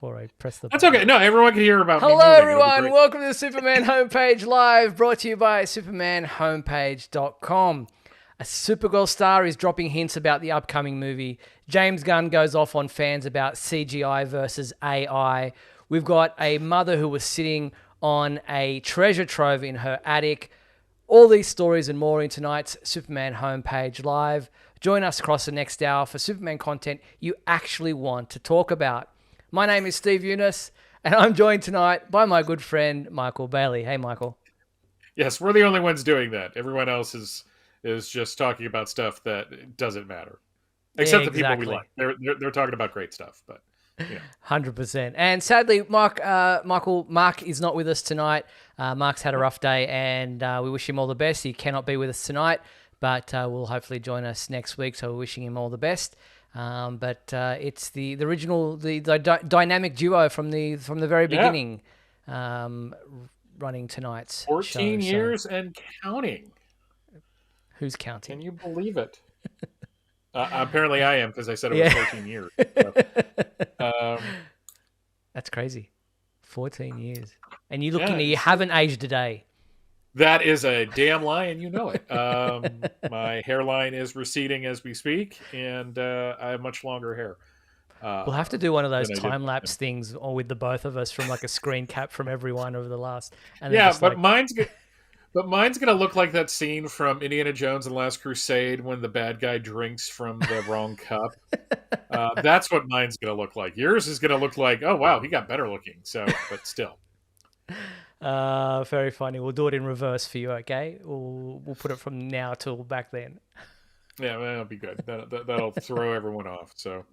before I press the That's button. okay. No, everyone can hear about me Hello, moving. It'll be everyone. great. Welcome to the Superman Homepage Live, brought to you by supermanhomepage.com. A Supergirl star is dropping hints about the upcoming movie. James Gunn goes off on fans about CGI versus AI. We've got a mother who was sitting on a treasure trove in her attic. All these stories and more in tonight's Superman Homepage Live. Join us across the next hour for Superman content you actually want to talk about. My name is Steve Eunice, and I'm joined tonight by my good friend, Michael Bailey. Hey, Michael. Yes, we're the only ones doing that. Everyone else is just talking about stuff that doesn't matter, Yeah, except the people we exactly. like. They're talking about great stuff, but 100%. And sadly, Mark is not with us tonight. Mark's had a rough day, and we wish him all the best. He cannot be with us tonight, but will hopefully join us next week, so we're wishing him all the best. But it's the original, the dynamic duo from the very yeah, beginning, running tonight's 14 show. So years and counting. who's counting? Can you believe it? Apparently, I am because I said it was Yeah. 14 years. So, That's crazy. 14 years. And you yeah, you haven't aged a day. that is a damn lie, and you know it. My hairline is receding as we speak, and I have much longer hair. We'll have to do one of those Than I did. time lapse things, or with the both of us from like a screen cap from everyone over the last. And then Yeah, just but like, mine's gonna look like that scene from Indiana Jones and the Last Crusade when the bad guy drinks from the wrong cup. That's what mine's gonna look like. Yours is gonna look like, oh wow, he got better looking. So, but still, very funny. We'll do it in reverse for you, okay? We'll put it from now till back then. yeah, that'll be good. That'll throw everyone off. So,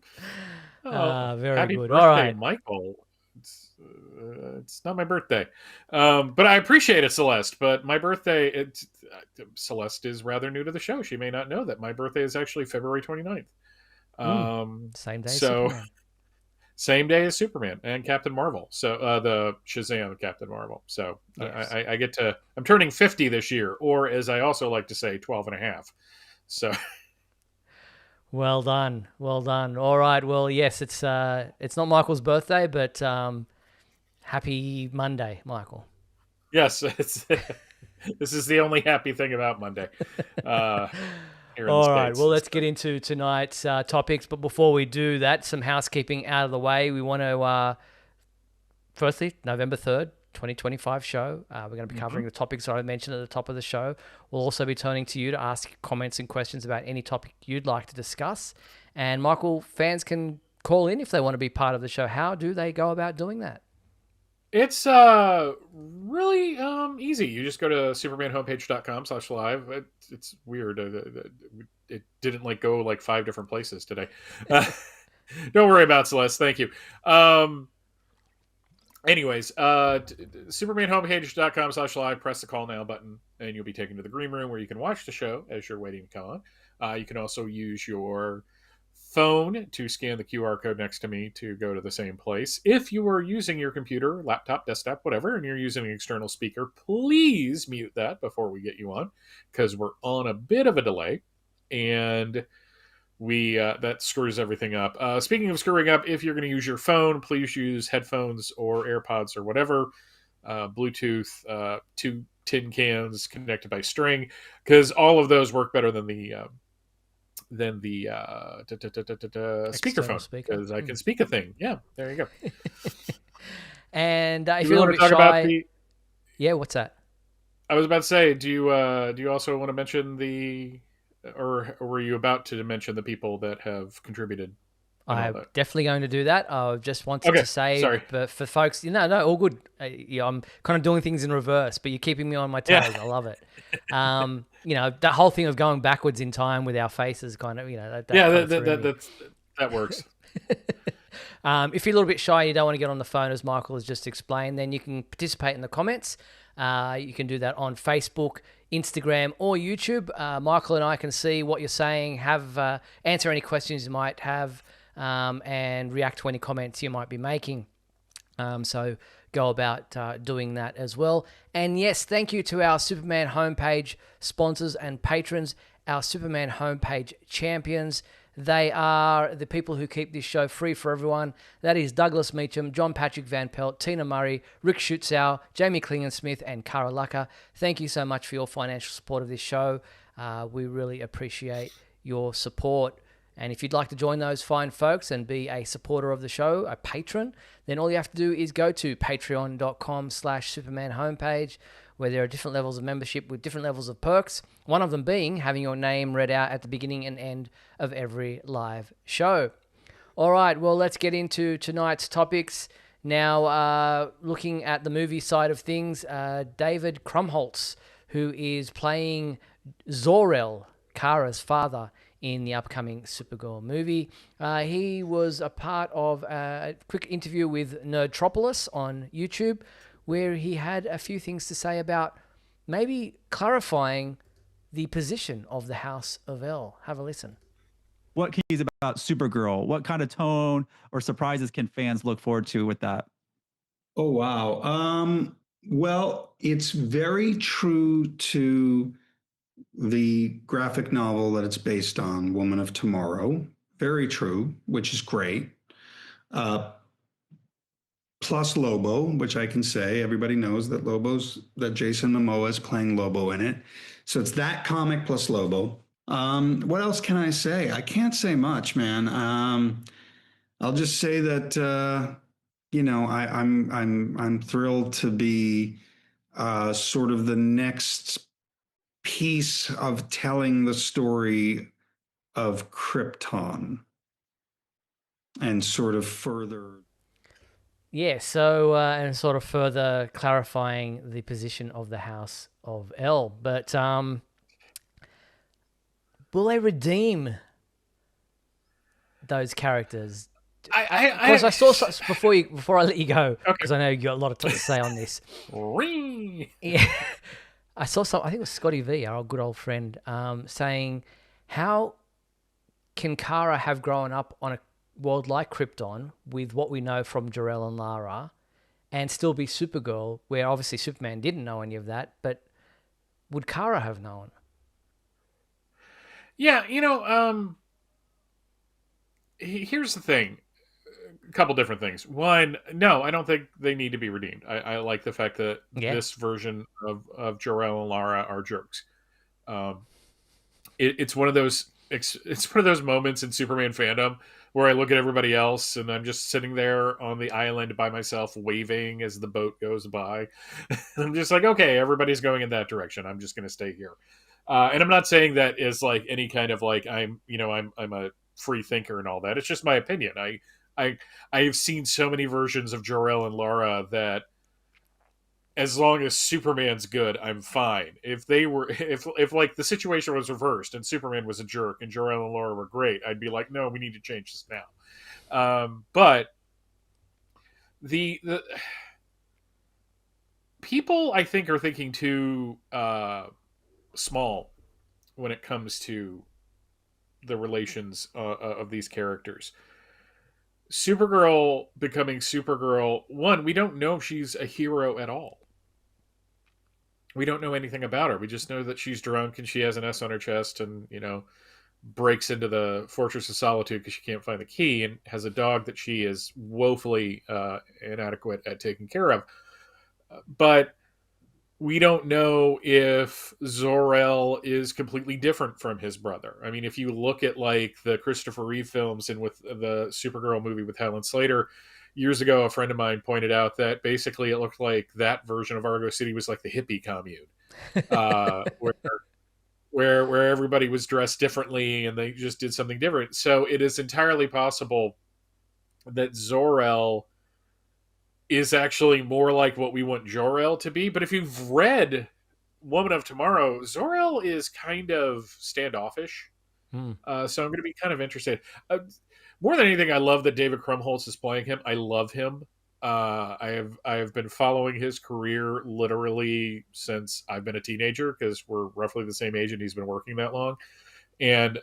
Very happy good. birthday, All right. Michael. It's not my birthday, but I appreciate it, Celeste. But my birthday, Celeste is rather new to the show. She may not know that my birthday is actually February 29th. Same day as So Superman. same day as Superman and Captain Marvel. So the Shazam Captain Marvel. So Yes. I get to, I'm turning 50 this year, or as I also like to say, 12 and a half. So Well done. Well done. All right. Well, yes, it's not Michael's birthday, but happy Monday, Michael. yes, this is the only happy thing about Monday. Here in All the right, States. well, let's get into tonight's topics. But before we do that, some housekeeping out of the way. We want to, firstly, November 3rd, 2025 show. We're going to be covering the topics that I mentioned at the top of the show. We'll also be turning to you to ask comments and questions about any topic you'd like to discuss. And Michael, fans can call in if they want to be part of the show. How do they go about doing that? It's really easy. You just go to supermanhomepage.com/live. It's weird. It didn't go like 5 different places today. Don't worry about Celeste. Thank you. Anyways, supermanhomepage.com/live. Press the call now button, and you'll be taken to the green room where you can watch the show as you're waiting to come on. You can also use your phone to scan the QR code next to me to go to the same place. If you are using your computer, laptop, desktop, whatever, and you're using an external speaker, please mute that before we get you on, because we're on a bit of a delay, and we that screws everything up. Speaking of screwing up, if you're going to use your phone, please use headphones or AirPods or whatever, Bluetooth, 2 tin cans connected by string, because all of those work better than the speakerphone, because I can speak a thing. Yeah, there you go. And if Do you're we a want little to bit talk about shy, the? yeah, what's that? I was about to say, do you also want to mention the, or were you about to mention the people that have contributed? and all I'm that? definitely going to do that. I just wanted Okay, to say, sorry. but for folks, no, all good. I'm kind of doing things in reverse, but you're keeping me on my toes. Yeah. I love it. That whole thing of going backwards in time with our faces, kind of, that Yeah, kind of threw me. that works. If you're a little bit shy, you don't want to get on the phone, as Michael has just explained, then you can participate in the comments. You can do that on Facebook, Instagram, or YouTube. Michael and I can see what you're saying, answer any questions you might have, and react to any comments you might be making. So go about doing that as well. And yes, thank you to our Superman homepage sponsors and patrons, our Superman homepage champions. They are the people who keep this show free for everyone. That is Douglas Meacham, John Patrick Van Pelt, Tina Murray, Rick Schutzow, Jamie Klingensmith, and Cara Lucker. Thank you so much for your financial support of this show. We really appreciate your support. And if you'd like to join those fine folks and be a supporter of the show, a patron, then all you have to do is go to patreon.com/Superman homepage, where there are different levels of membership with different levels of perks. One of them being having your name read out at the beginning and end of every live show. All right, well, let's get into tonight's topics. Now, looking at the movie side of things, David Krumholtz, who is playing Zor-El, Kara's father, in the upcoming Supergirl movie. He was a part of a quick interview with Nerdtropolis on YouTube, where he had a few things to say about maybe clarifying the position of the House of El. Have a listen. What keys about Supergirl? What kind of tone or surprises can fans look forward to with that? Oh, wow. Well, it's very true to the graphic novel that it's based on, Woman of Tomorrow. Very true, which is great. Plus Lobo, which I can say everybody knows that Jason Momoa is playing Lobo in it. So it's that comic plus Lobo. What else can I say? I can't say much, man. I'll just say that I'm thrilled to be sort of the next piece of telling the story of Krypton and sort of further. Yeah, so, and sort of further clarifying the position of the House of El. But will they redeem those characters? Because I saw before I let you go, because I know you got a lot to say on this. Yeah, I saw some. I think it was Scotty V, our good old friend, saying, "How can Kara have grown up on a world like Krypton with what we know from Jor-El and Lara, and still be Supergirl, where obviously Superman didn't know any of that, but would Kara have known?" Yeah, here's the thing. A couple different things. One, no, I don't think they need to be redeemed. I like the fact that this version of Jor-El and Lara are jerks. It's one of those moments in Superman fandom where I look at everybody else and I'm just sitting there on the island by myself, waving as the boat goes by. I'm just like, okay, everybody's going in that direction. I'm just going to stay here. And I'm not saying that is like any kind of like I'm a free thinker and all that. It's just my opinion. I've seen so many versions of Jor-El and Lara that as long as Superman's good, I'm fine. If like the situation was reversed and Superman was a jerk and Jor-El and Lara were great, I'd be like, no, we need to change this now. But the people, I think, are thinking too small when it comes to the relations of these characters. Supergirl becoming Supergirl, one, we don't know if she's a hero at all. We don't know anything about her. We just know that she's drunk and she has an S on her chest and, breaks into the Fortress of Solitude because she can't find the key and has a dog that she is woefully inadequate at taking care of. But we don't know if Zor-El is completely different from his brother. I mean, if you look at like the Christopher Reeve films and with the Supergirl movie with Helen Slater, years ago, a friend of mine pointed out that basically it looked like that version of Argo City was like the hippie commune, where everybody was dressed differently and they just did something different. So it is entirely possible that Zor-El is actually more like what we want Jor-El to be. But if you've read Woman of Tomorrow, Zor-El is kind of standoffish. So I'm going to be kind of interested. More than anything, I love that David Krumholtz is playing him. I love him. I have been following his career literally since I've been a teenager because we're roughly the same age and he's been working that long. And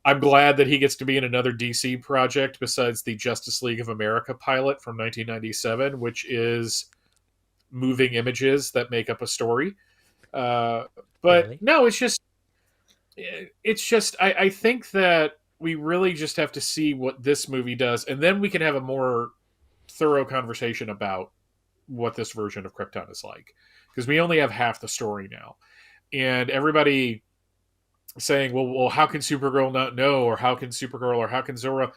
I'm glad that he gets to be in another DC project besides the Justice League of America pilot from 1997, which is moving images that make up a story. But really? No, it's just I think that we really just have to see what this movie does, and then we can have a more thorough conversation about what this version of Krypton is like, because we only have half the story now, and everybody saying, well, how can Supergirl not know, or how can Supergirl, or how can Zora?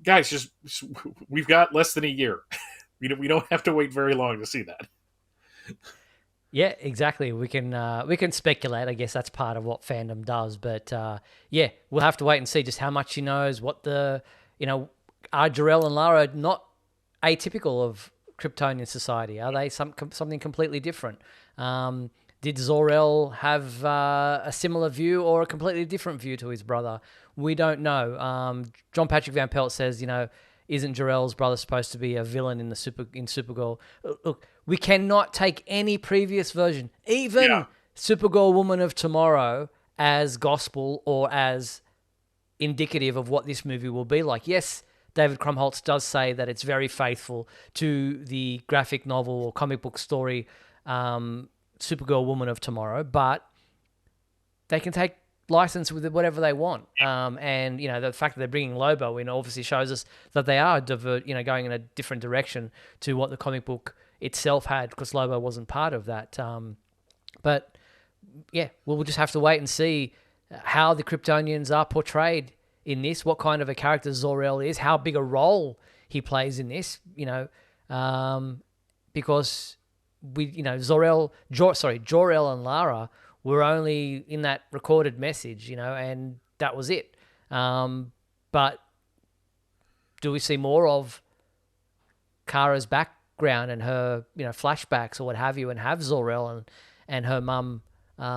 Guys, just we've got less than a year. We don't have to wait very long to see that. Yeah, exactly. We can speculate. I guess that's part of what fandom does. But yeah, we'll have to wait and see just how much she knows. What are Jor-El and Lara not atypical of Kryptonian society? Are they something completely different? Did Zor-El have a similar view or a completely different view to his brother? We don't know. John Patrick Van Pelt says, isn't Jor-El's brother supposed to be a villain in Supergirl? Look, we cannot take any previous version, even Supergirl Woman of Tomorrow, as gospel or as indicative of what this movie will be like. Yes, David Krumholtz does say that it's very faithful to the graphic novel or comic book story, Supergirl Woman of Tomorrow, but they can take license with whatever they want. And, the fact that they're bringing Lobo in obviously shows us that they are going in a different direction to what the comic book itself had, because Lobo wasn't part of that. But yeah, we'll just have to wait and see how the Kryptonians are portrayed in this, what kind of a character Zor-El is, how big a role he plays in this, because Jor-El and Lara were only in that recorded message, and that was it. But do we see more of Kara's background and her, flashbacks or what have you, and have Zor-El and her mum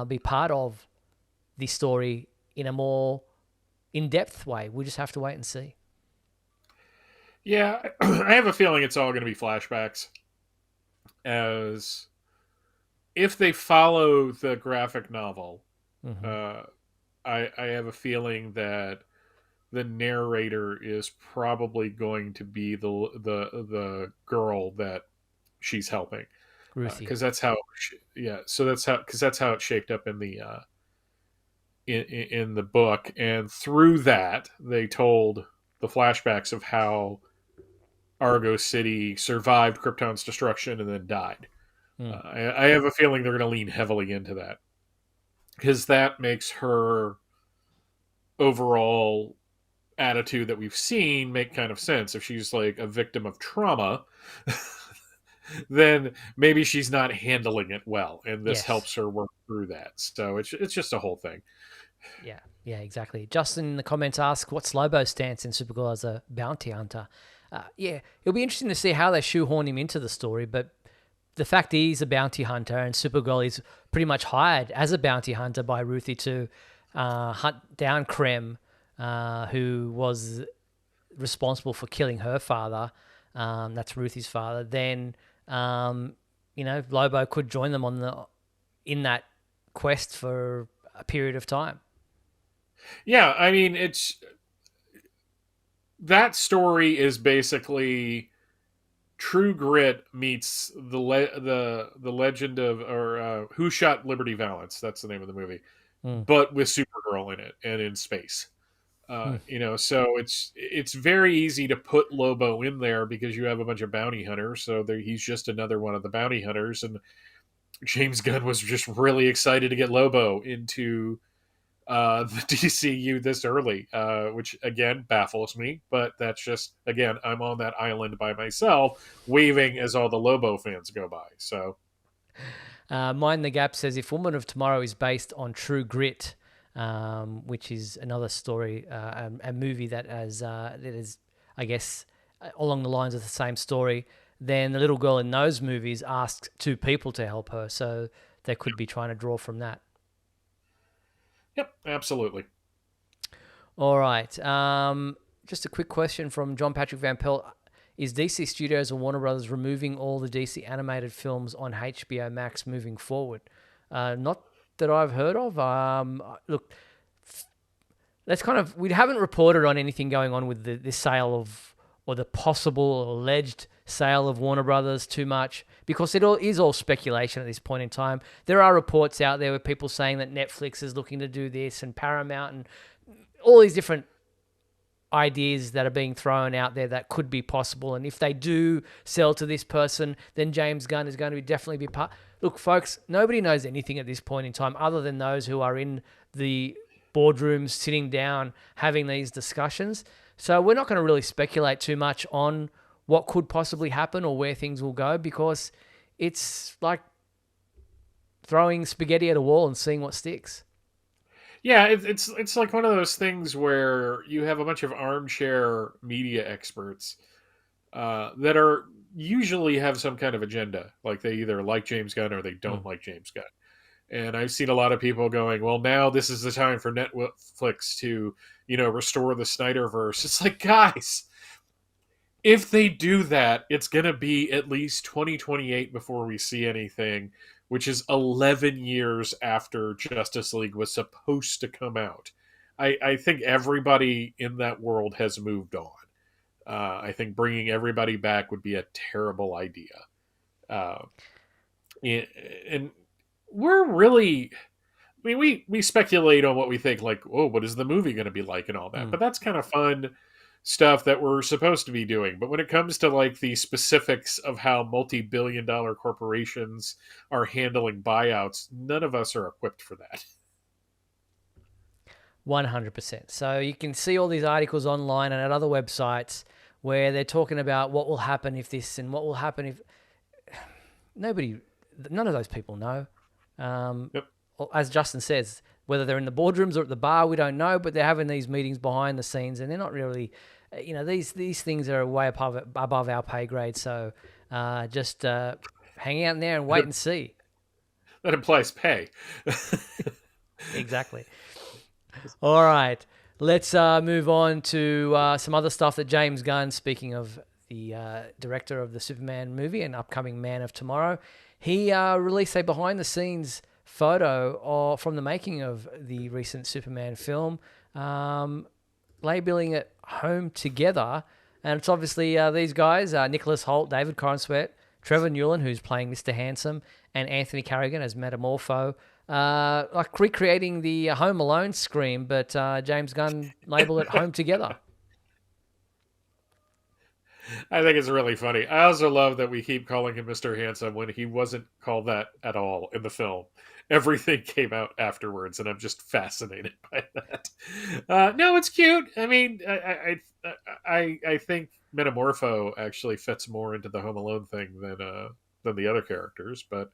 be part of the story in a more in-depth way? We just have to wait and see. Yeah, I have a feeling it's all going to be flashbacks. As if they follow the graphic novel, I have a feeling that the narrator is probably going to be the girl that she's helping, because that's how it shaped up in the in the book, and through that they told the flashbacks of how Argo City survived Krypton's destruction and then died. I have a feeling they're going to lean heavily into that, because that makes her overall attitude that we've seen make kind of sense. If she's like a victim of trauma, then maybe she's not handling it well, and this helps her work through that. So it's just a whole thing. Yeah, exactly. Justin in the comments asks, what's Lobo's stance in Supergirl as a bounty hunter? It'll be interesting to see how they shoehorn him into the story, but the fact he's a bounty hunter and Supergirl is pretty much hired as a bounty hunter by Ruthie to hunt down Krem, who was responsible for killing her father. That's Ruthie's father. Then, Lobo could join them in that quest for a period of time. Yeah, I mean, that story is basically True Grit meets the legend of, or Who Shot Liberty Valance. That's the name of the movie, but with Supergirl in it and in space. So it's very easy to put Lobo in there because you have a bunch of bounty hunters. So he's just another one of the bounty hunters, and James Gunn was just really excited to get Lobo into the DCU this early, which again baffles me, but that's just, again, I'm on that island by myself waving as all the Lobo fans go by. So Mind the Gap says, if Woman of Tomorrow is based on True Grit, which is another story, a movie that is, I guess, along the lines of the same story, then the little girl in those movies asks two people to help her, so they could be trying to draw from that. Yep, absolutely. All right. Just a quick question from John Patrick Van Pelt. Is DC Studios and Warner Brothers removing all the DC animated films on HBO Max moving forward? Not that I've heard of. Look, that's we haven't reported on anything going on with the sale of, or the possible or alleged sale of Warner Brothers too much, because it is all speculation at this point in time. There are reports out there with people saying that Netflix is looking to do this, and Paramount, and all these different ideas that are being thrown out there that could be possible. And if they do sell to this person, then James Gunn is going to definitely be part. Look, folks, nobody knows anything at this point in time other than those who are in the boardrooms sitting down having these discussions. So we're not going to really speculate too much on what could possibly happen or where things will go, because it's like throwing spaghetti at a wall and seeing what sticks. Yeah, it's like one of those things where you have a bunch of armchair media experts that are usually have some kind of agenda. Like they either like James Gunn or they don't like James Gunn. And I've seen a lot of people going, well, now this is the time for Netflix to, restore the Snyderverse. It's like, guys, if they do that, it's going to be at least 2028 before we see anything, which is 11 years after Justice League was supposed to come out. I think everybody in that world has moved on. I think bringing everybody back would be a terrible idea. And we're really... I mean, we speculate on what we think, like, oh, what is the movie going to be like and all that. But that's kind of fun stuff that we're supposed to be doing. But when it comes to like the specifics of how multi-billion-dollar corporations are handling buyouts, none of us are equipped for that. 100%. So you can see all these articles online and at other websites where they're talking about what will happen if this and what will happen if... None of those people know. Yep. As Justin says, whether they're in the boardrooms or at the bar, we don't know, but they're having these meetings behind the scenes, and they're not really, these things are way above our pay grade. So just hang out in there and wait and see. That implies pay. Exactly. All right, let's move on to some other stuff that James Gunn, speaking of the director of the Superman movie and upcoming Man of Tomorrow, he released a behind-the-scenes photo from the making of the recent Superman film, labeling it Home Together. And it's obviously these guys, Nicholas Hoult, David Krumholtz, Trevor Newland, who's playing Mr. Handsome, and Anthony Carrigan as Metamorpho, like recreating the Home Alone scream, but James Gunn labeled it Home Together. I think it's really funny. I also love that we keep calling him Mr. Handsome when he wasn't called that at all in the film. Everything came out afterwards, and I'm just fascinated by that. No, it's cute. I mean, I think Metamorpho actually fits more into the Home Alone thing than the other characters, but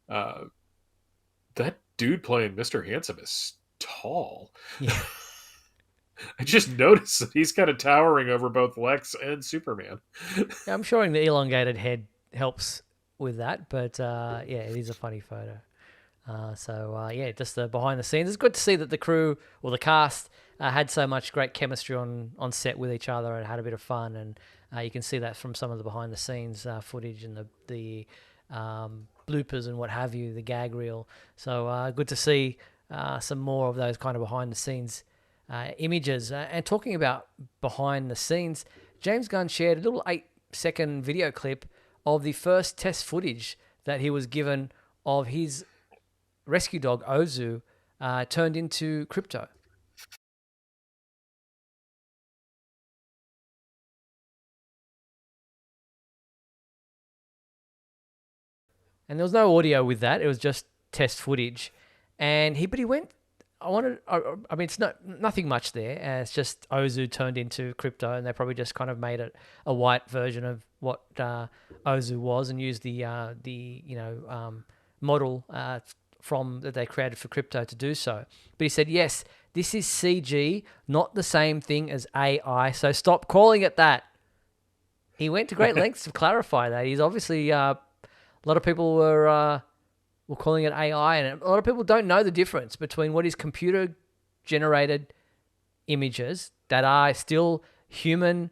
that dude playing Mr. Handsome is tall. Yeah. I just noticed that he's kind of towering over both Lex and Superman. Yeah, I'm sure the elongated head helps with that, but yeah, it is a funny photo. Yeah, just the behind the scenes. It's good to see that the crew or the cast had so much great chemistry on set with each other and had a bit of fun, and you can see that from some of the behind the scenes footage and the bloopers and what have you, the gag reel. So good to see some more of those kind of behind the scenes images. And talking about behind the scenes, James Gunn shared a little 8-second video clip of the first test footage that he was given of his rescue dog, Ozu, turned into Krypto. And there was no audio with that. It was just test footage. And he went, I mean, it's nothing much there. It's just Ozu turned into Krypto, and they probably just kind of made it a white version of what Ozu was and used the model from that they created for Krypto to do so. But he said, yes, this is CG, not the same thing as AI, so stop calling it that. He went to great lengths to clarify that. He's obviously, a lot of people were calling it AI, and a lot of people don't know the difference between what is computer-generated images that are still human,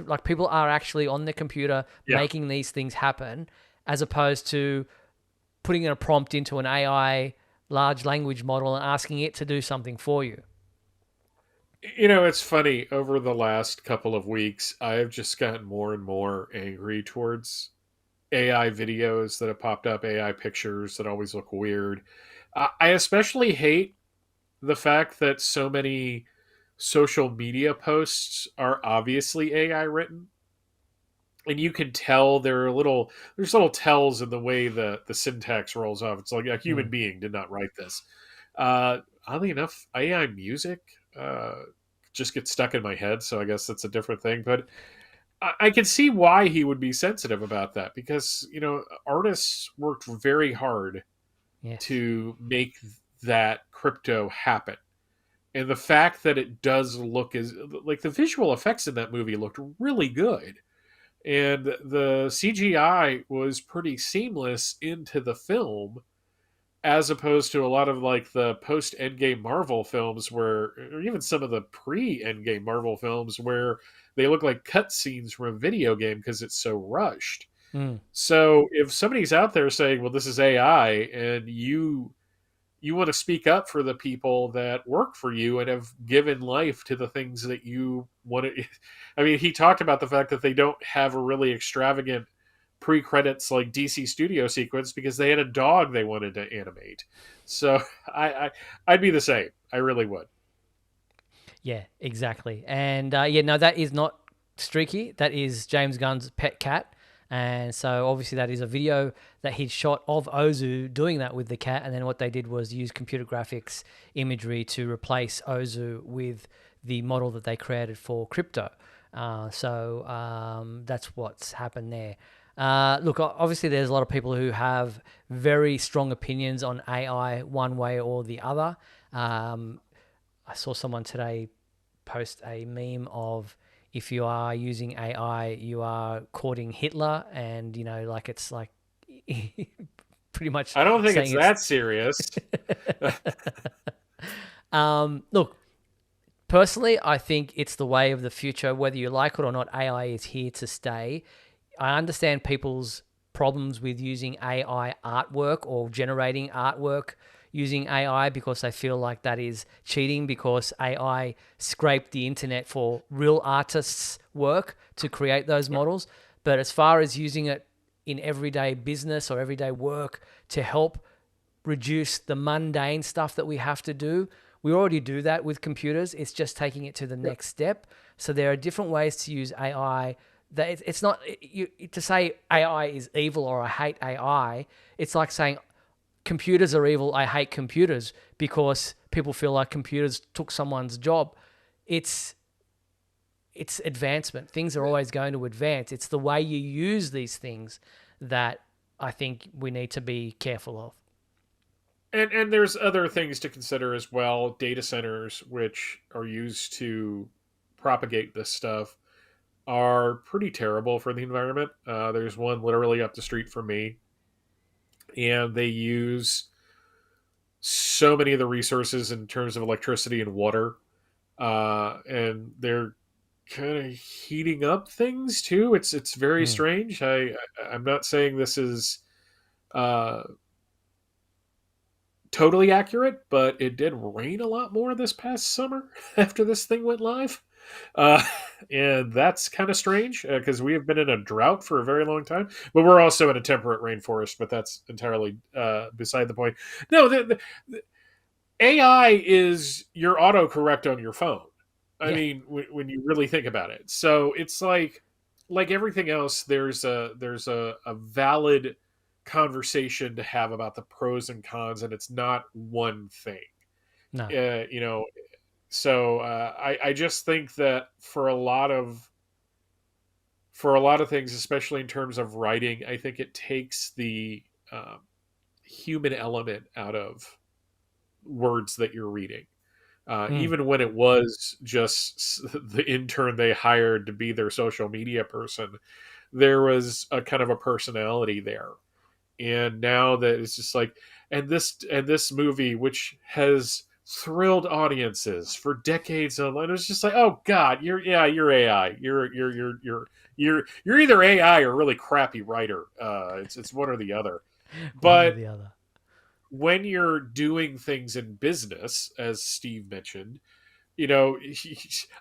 like people are actually on the computer making these things happen, as opposed to putting in a prompt into an AI large language model and asking it to do something for you. You know, it's funny. Over the last couple of weeks, I have just gotten more and more angry towards AI videos that have popped up, AI pictures that always look weird. I especially hate the fact that so many social media posts are obviously AI written, and you can tell there's little tells in the way the syntax rolls off. It's like a human Mm. being did not write this. Oddly enough, AI music uh, just gets stuck in my head, so I guess that's a different thing. But I can see why he would be sensitive about that, because artists worked very hard Yes. to make that Krypto happen. And the fact that it does look as like the visual effects in that movie looked really good, and the CGI was pretty seamless into the film, as opposed to a lot of like the post Endgame Marvel films, where, or even some of the pre Endgame Marvel films, where they look like cutscenes from a video game because it's so rushed. Mm. So if somebody's out there saying, "Well, this is AI," and you want to speak up for the people that work for you and have given life to the things that you want to. I mean, he talked about the fact that they don't have a really extravagant pre-credits like DC Studio sequence because they had a dog they wanted to animate. So I'd be the same. I really would. Yeah, exactly. And yeah, no, that is not Streaky. That is James Gunn's pet cat. And so obviously that is a video that he'd shot of Ozu doing that with the cat. And then what they did was use computer graphics imagery to replace Ozu with the model that they created for Krypto. So that's what's happened there. Look, obviously there's a lot of people who have very strong opinions on AI one way or the other. I saw someone today post a meme of, if you are using AI, you are courting Hitler, and like it's like pretty much I don't think it's saying that serious. Look, personally, I think it's the way of the future. Whether you like it or not, AI is here to stay. I understand people's problems with using AI artwork or generating artwork using AI, because they feel like that is cheating, because AI scraped the internet for real artists' work to create those models. But as far as using it in everyday business or everyday work to help reduce the mundane stuff that we have to do, we already do that with computers. It's just taking it to the next step. So there are different ways to use AI. That it's not to say AI is evil or I hate AI. It's like saying computers are evil, I hate computers, because people feel like computers took someone's job. It's advancement. Things are always going to advance. It's the way you use these things that I think we need to be careful of. And there's other things to consider as well. Data centers, which are used to propagate this stuff, are pretty terrible for the environment. There's one literally up the street from me, and they use so many of the resources in terms of electricity and water, and they're kind of heating up things too. It's very Mm. strange. I'm not saying this is uh, totally accurate, but it did rain a lot more this past summer after this thing went live. Uh, and that's kind of strange because we have been in a drought for a very long time, but we're also in a temperate rainforest. But that's entirely beside the point. No, the AI is your autocorrect on your phone. I Yeah. mean, when you really think about it, so it's like everything else. There's a valid conversation to have about the pros and cons, and it's not one thing. No. Uh, you know, so I just think that for a lot of things, especially in terms of writing, I think it takes the human element out of words that you're reading. Mm. Even when it was just the intern they hired to be their social media person, there was a kind of a personality there. And now that it's just like, and this movie, which has thrilled audiences for decades online, it was just like, oh god, you're AI, you're either AI or really crappy writer. It's one or the other. One or But the other. when you're doing things in business, as Steve mentioned, you know,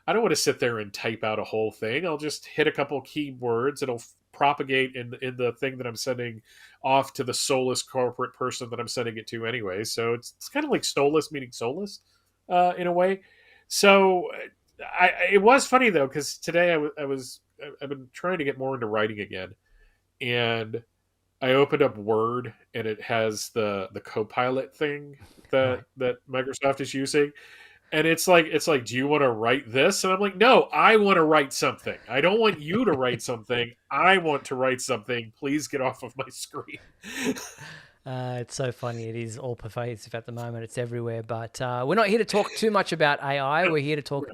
I don't want to sit there and type out a whole thing. I'll just hit a couple keywords. It'll propagate in the thing that I'm sending off to the soulless corporate person that I'm sending it to anyway. So it's kind of like soulless meaning soulless in a way. So it was funny though, because today I've been trying to get more into writing again, and I opened up Word and it has the Copilot thing Right. that Microsoft is using, and it's like, do you want to write this? And I'm like, no, I want to write something. I don't want you to write something. I want to write something. Please get off of my screen. It's so funny. It is all pervasive at the moment. It's everywhere. But we're not here to talk too much about AI. We're here to talk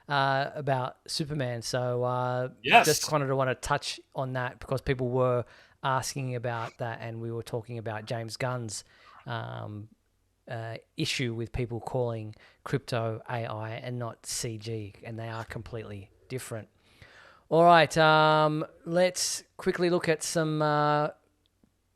about Superman. So Yes. just kind of want to touch on that because people were asking about that, and we were talking about James Gunn's issue with people calling Krypto AI and not CG, and they are completely different. All right, let's quickly look at some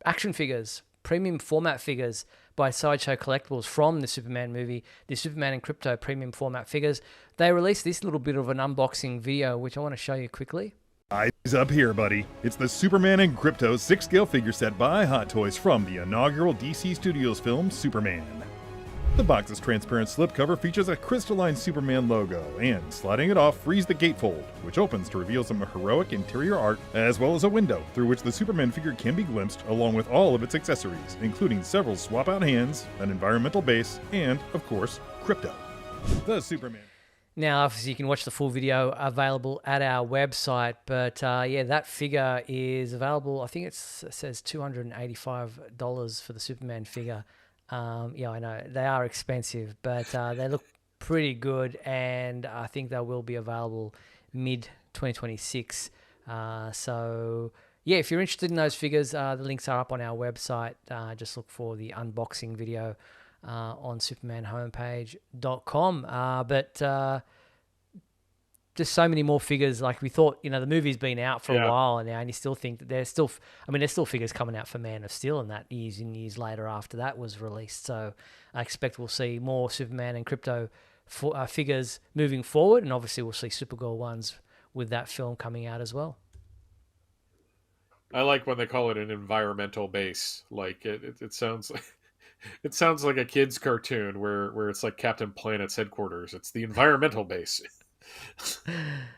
action figures, premium format figures by Sideshow Collectibles from the Superman movie, the Superman and Krypto premium format figures. They released this little bit of an unboxing video, which I want to show you quickly. Eyes up here, buddy. It's the Superman and Krypto 6-scale figure set by Hot Toys from the inaugural DC Studios film Superman. The box's transparent slipcover features a crystalline Superman logo, and sliding it off frees the gatefold, which opens to reveal some heroic interior art, as well as a window through which the Superman figure can be glimpsed along with all of its accessories, including several swap-out hands, an environmental base, and, of course, Krypto. The Superman. Now, obviously, you can watch the full video available at our website. But yeah, that figure is available. I think it says $285 for the Superman figure. Yeah, I know they are expensive, but they look pretty good, and I think they will be available mid 2026. So yeah, if you're interested in those figures, the links are up on our website. Just look for the unboxing video on supermanhomepage.com. But just so many more figures. Like we thought, the movie's been out for a while now, and you still think that there's still figures coming out for Man of Steel, and that years and years later after that was released. So I expect we'll see more Superman and Krypto figures moving forward, and obviously we'll see Supergirl ones with that film coming out as well. I like when they call it an environmental base. Like it sounds like it sounds like a kid's cartoon where it's like Captain Planet's headquarters. It's the environmental base.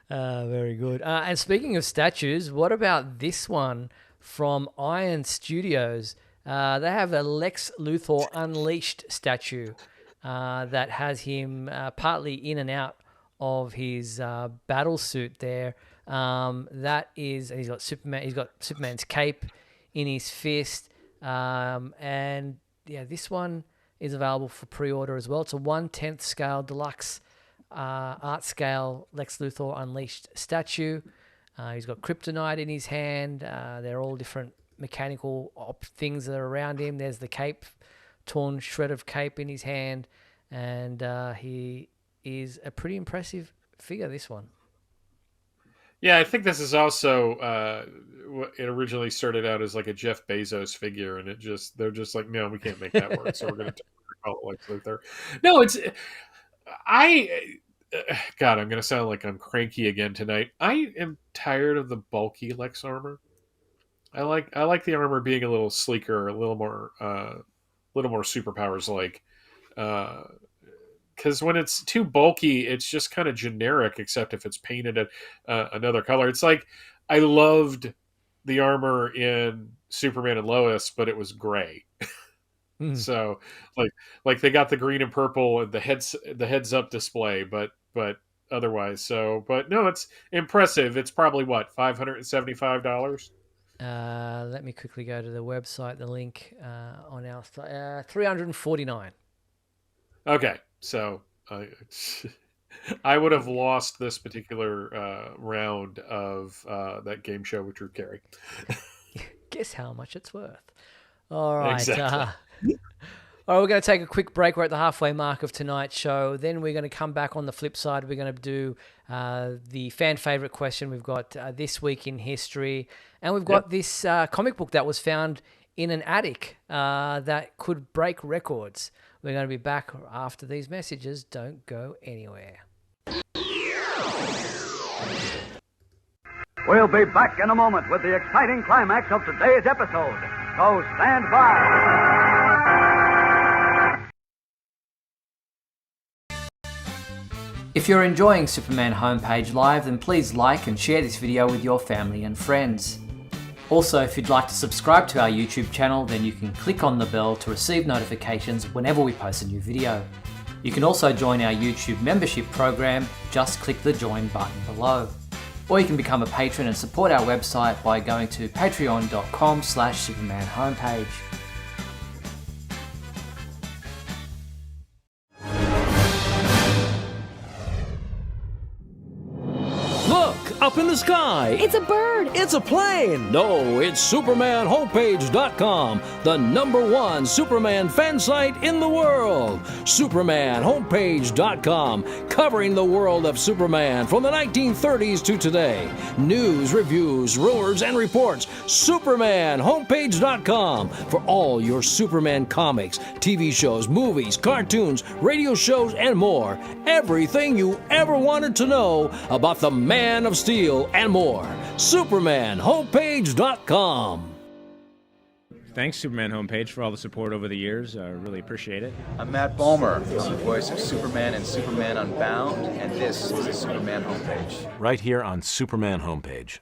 Very good. And speaking of statues, what about this one from Iron Studios? They have a Lex Luthor Unleashed statue that has him partly in and out of his battle suit there. That is, he's got Superman. He's got Superman's cape in his fist, and yeah, this one is available for pre-order as well. It's a 1/10 scale deluxe art scale Lex Luthor Unleashed statue. He's got kryptonite in his hand. They're all different mechanical things that are around him. There's the cape, torn shred of cape in his hand, and he is a pretty impressive figure, this one. Yeah, I think this is also it originally started out as like a Jeff Bezos figure, and they're just like, no, we can't make that work, so we're going to call it Lex Luthor. No, God, I'm going to sound like I'm cranky again tonight. I am tired of the bulky Lex armor. I like the armor being a little sleeker, a little more superpowers like. Because when it's too bulky, it's just kind of generic, except if it's painted another color. It's like I loved the armor in Superman and Lois, but it was gray. So like they got the green and purple and the heads up display, but otherwise but no, it's impressive. It's probably what, $575? Let me quickly go to the website, the link on our site, $349. Okay, so I would have lost this particular round of that game show with Drew Carey. Guess how much it's worth. All right. Exactly. All right, we're going to take a quick break. We're at the halfway mark of tonight's show. Then we're going to come back on the flip side. We're going to do the fan favorite question. We've got This Week in History. And we've got this comic book that was found in an attic that could break records. We're going to be back after these messages. Don't go anywhere. We'll be back in a moment with the exciting climax of today's episode. So stand by. If you're enjoying Superman Homepage Live, then please like and share this video with your family and friends. Also, if you'd like to subscribe to our YouTube channel, then you can click on the bell to receive notifications whenever we post a new video. You can also join our YouTube membership program, just click the join button below. Or you can become a patron and support our website by going to patreon.com/Superman Homepage. Look, up in the sky. It's a bird. It's a plane. No, it's SupermanHomepage.com, the #1 Superman fan site in the world. SupermanHomepage.com, covering the world of Superman from the 1930s to today. News, reviews, rumors, and reports. SupermanHomepage.com for all your Superman comics, TV shows, movies, cartoons, radio shows, and more. Everything you ever wanted to know about the Man of Steel and more. SupermanHomepage.com. Thanks, Superman Homepage, for all the support over the years. I really appreciate it. I'm Matt Bomer. I'm the voice of Superman in Superman Unbound, and this is the Superman Homepage. Right here on Superman Homepage.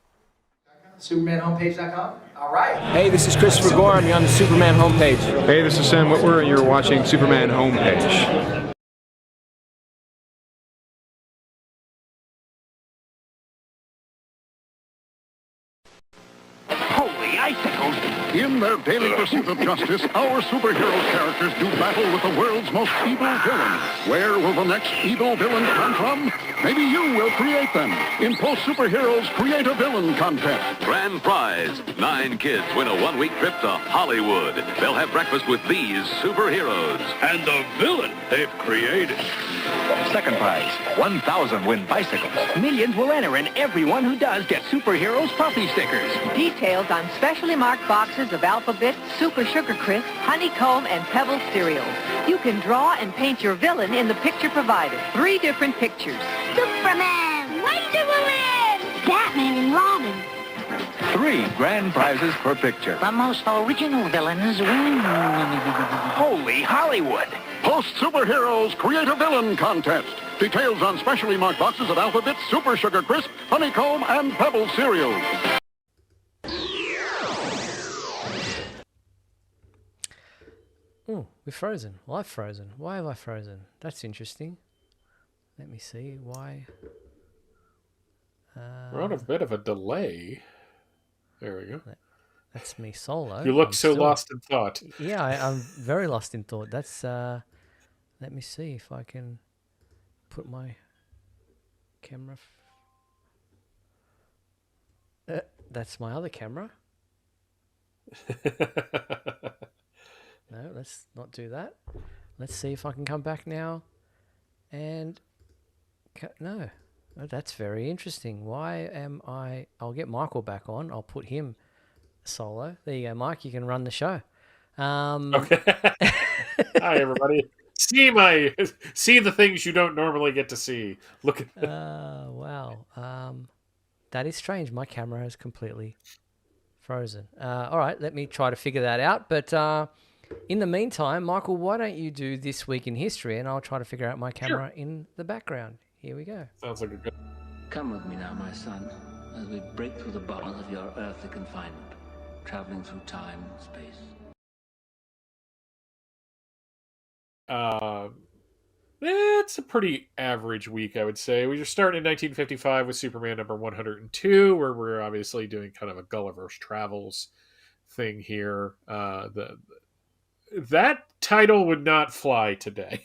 SupermanHomepage.com? All right. Hey, this is Christopher Gorham. You're on the Superman Homepage. Hey, this is Sam Witwer, and you're watching Superman Homepage. In their daily pursuit of justice, our superheroes characters do battle with the world's most evil villain. Where will the next evil villain come from? Maybe you will create them in Post Superheroes Create a Villain Contest. Grand prize. 9 kids win a one-week trip to Hollywood. They'll have breakfast with these superheroes. And the villain they've created. Second prize, 1,000 win bicycles. Millions will enter, and everyone who does gets Superheroes puffy stickers. Details on specially marked boxes of Alphabet, Super Sugar Crisp, Honeycomb, and Pebble cereals. You can draw and paint your villain in the picture provided. 3 different pictures. Superman, Wonder Woman, Batman and Robin. 3 grand prizes per picture. The most original villains win. Holy Hollywood! Post Superheroes Create a Villain Contest. Details on specially marked boxes of Alphabet, Super Sugar Crisp, Honeycomb, and Pebble cereals. Oh, we're frozen. Well, I've frozen. Why have I frozen? That's interesting. Let me see. Why? We're on a bit of a delay. There we go. That's me solo. You look so lost in thought. Yeah, I'm very lost in thought. That's, let me see if I can put my camera. That's my other camera. No, let's not do that. Let's see if I can come back now. And no, that's very interesting. Why am I? I'll get Michael back on. I'll put him solo. There you go, Mike. You can run the show. Okay. Hi, everybody. See the things you don't normally get to see. Look at. Wow. That is strange. My camera has completely frozen. All right, let me try to figure that out. But in the meantime, Michael, why don't you do This Week in History, and I'll try to figure out my camera in the background. Here we go. Sounds like a good. Come with me now, my son, as we break through the bars of your earthly confinement, traveling through time and space. It's a pretty average week, I would say. We just started in 1955 with Superman number 102, where we're obviously doing kind of a Gulliver's Travels thing here. That title would not fly today.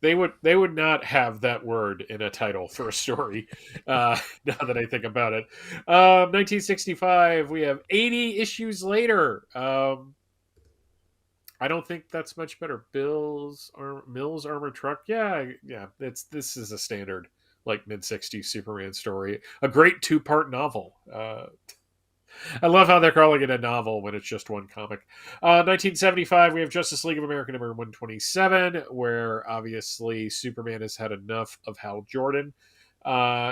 They would not have that word in a title for a story. Now that I think about it, 1965, we have 80 issues later. I don't think that's much better. Mills Armored Truck. Yeah. This is a standard like mid-60s Superman story. A great 2-part novel. I love how they're calling it a novel when it's just one comic. 1975, we have Justice League of America number 127, where obviously Superman has had enough of Hal Jordan.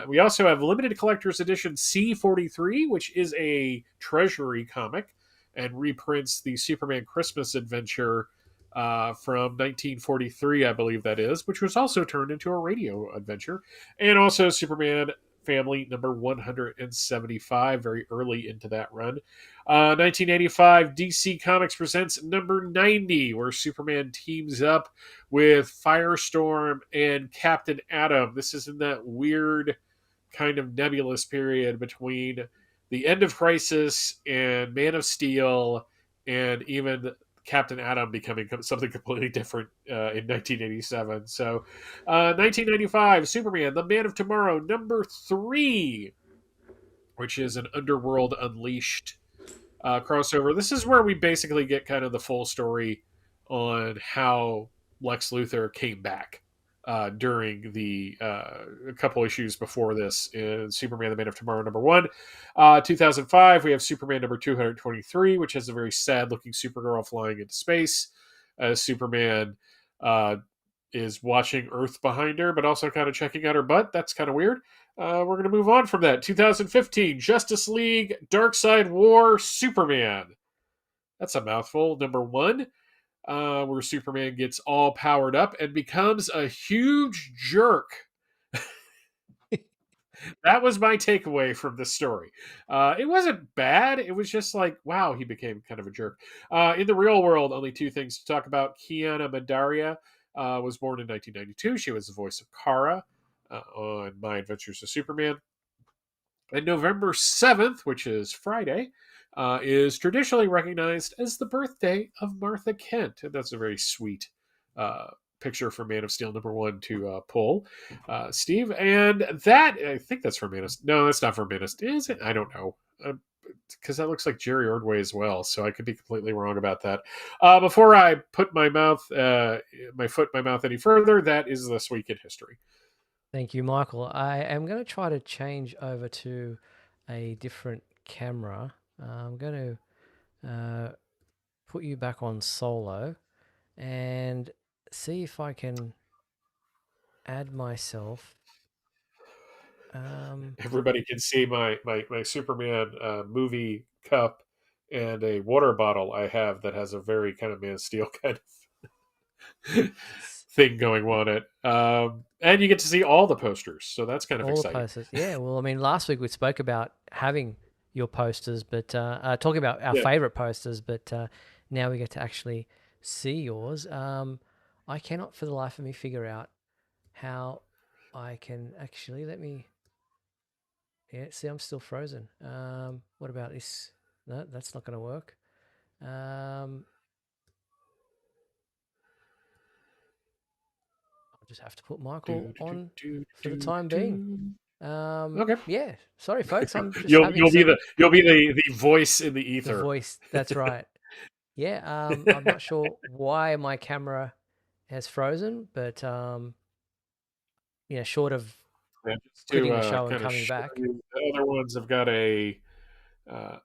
We also have limited collector's edition C43, which is a Treasury comic and reprints the Superman Christmas adventure from 1943, I believe that is, which was also turned into a radio adventure. And also Superman Family number 175, very early into that run. 1985, DC Comics presents number 90, where Superman teams up with Firestorm and Captain Atom. This is in that weird kind of nebulous period between the end of Crisis and Man of Steel, and even Captain Atom becoming something completely different in 1987. So 1995, Superman, The Man of Tomorrow, number 3, which is an Underworld Unleashed crossover. This is where we basically get kind of the full story on how Lex Luthor came back during the a couple issues before this in Superman the Man of Tomorrow number 1. 2005, we have Superman number 223, which has a very sad looking Supergirl flying into space as Superman is watching Earth behind her, but also kind of checking out her butt. That's kind of weird. We're going to move on from that. 2015, Justice League Darkseid War Superman. That's a mouthful. Number 1. Where Superman gets all powered up and becomes a huge jerk. That was my takeaway from the story. It wasn't bad. It was just like, wow, he became kind of a jerk. In the real world, only 2 things to talk about. Kiana Madaria was born in 1992. She was the voice of Kara on My Adventures of Superman. And November 7th, which is Friday, is traditionally recognized as the birthday of Martha Kent. And that's a very sweet picture for Man of Steel number 1 to pull, Steve. And that, I think that's for Man of Steel. No, that's not for Man of Steel. Is it? I don't know. Because that looks like Jerry Ordway as well. So I could be completely wrong about that. Before I put my foot in my mouth any further, that is This Week in History. Thank you, Michael. I am going to try to change over to a different camera. I'm going to put you back on solo and see if I can add myself. Everybody can see my Superman movie cup and a water bottle I have that has a very kind of Man of Steel kind of thing going on it. And you get to see all the posters, so that's kind of exciting. The posters. Yeah, well, I mean, last week we spoke about having your posters, but talking about our favorite posters, but now we get to actually see yours. I cannot for the life of me figure out how I can actually see, I'm still frozen. What about this? No, that's not going to work. I'll just have to put Michael on for the time being. Okay. Yeah. Sorry, folks. I'm just you'll be the voice in the ether. The voice. That's right. Yeah. I'm not sure why my camera has frozen, but short of quitting the show and coming back. The other ones have got a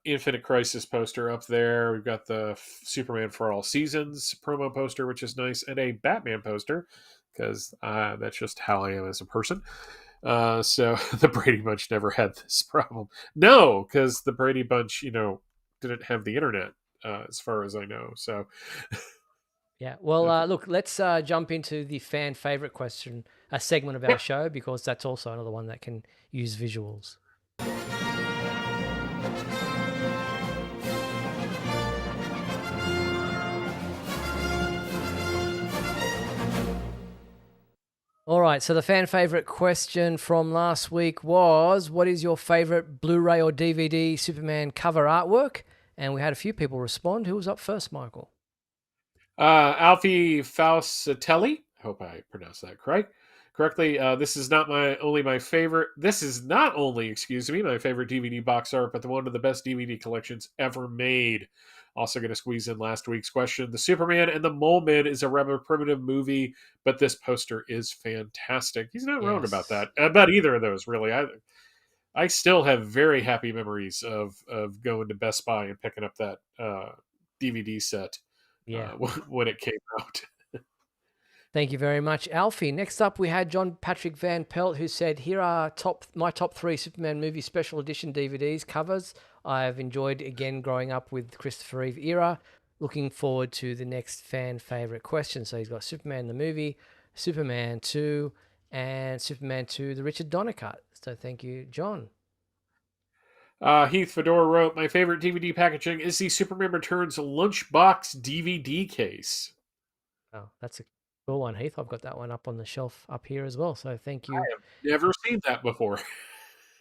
Infinite Crisis poster up there. We've got the Superman for All Seasons promo poster, which is nice, and a Batman poster, because that's just how I am as a person. So the Brady Bunch never had this problem. No, because the Brady Bunch, didn't have the internet, as far as I know. So, yeah. Well, look, let's jump into the fan favorite question, a segment of our show, because that's also another one that can use visuals. All right, so the fan favorite question from last week was, what is your favorite Blu-ray or DVD Superman cover artwork? And we had a few people respond. Who was up first, Michael? Alfie Fausatelli. I hope I pronounced that correctly. This is not only my favorite DVD box art, but one of the best DVD collections ever made. Also going to squeeze in last week's question. The Superman and the Mole Men is a rather primitive movie, but this poster is fantastic. He's not wrong about that. About either of those, really. I still have very happy memories of going to Best Buy and picking up that DVD set when it came out. Thank you very much, Alfie. Next up, we had John Patrick Van Pelt, who said, here are my top 3 Superman movie special edition DVDs covers I've enjoyed, again, growing up with Christopher Reeve era. looking forward to the next fan favorite question. So he's got Superman the movie, Superman 2, and Superman 2, the Richard Donner cut. So thank you, John. Heath Fedora wrote, my favorite DVD packaging is the Superman Returns lunchbox DVD case. Oh, that's a cool one, Heath. I've got that one up on the shelf up here as well. So thank you. I have never seen that before.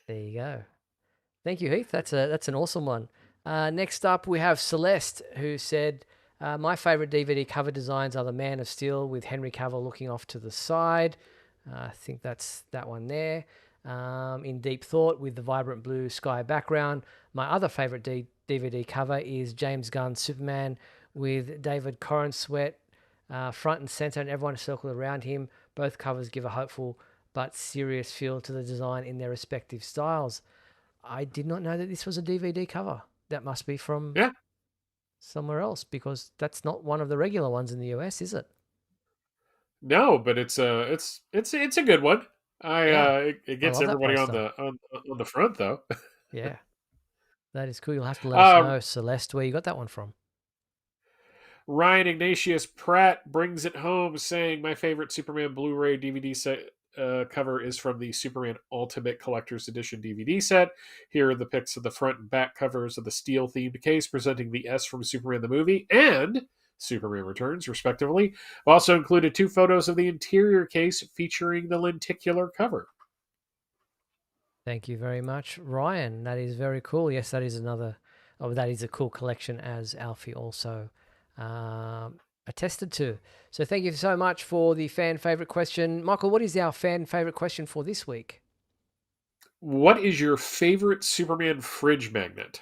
There you go. Thank you, Heath. That's an awesome one. Next up, we have Celeste, who said, my favorite DVD cover designs are the Man of Steel with Henry Cavill looking off to the side. I think that's that one there. In Deep Thought with the vibrant blue sky background. My other favorite DVD cover is James Gunn's Superman with David Corenswet front and center and everyone circled around him. Both covers give a hopeful but serious feel to the design in their respective styles. I did not know that this was a DVD cover. That must be from somewhere else, because that's not one of the regular ones in the US, is it? No, but it's a good one. It gets everybody on the front though. Yeah, that is cool. You'll have to let us know, Celeste, where you got that one from. Ryan Ignatius Pratt brings it home, saying, my favorite Superman Blu-ray DVD set cover is from the Superman Ultimate Collector's Edition DVD set. Here are the pics of the front and back covers of the steel-themed case presenting the S from Superman the movie and Superman Returns, respectively. I've also included 2 photos of the interior case featuring the lenticular cover. Thank you very much, Ryan. That is very cool. Yes, that is that is a cool collection, as Alfie also attested to. So thank you so much for the fan favorite question. Michael, what is our fan favorite question for this week? What is your favorite Superman fridge magnet?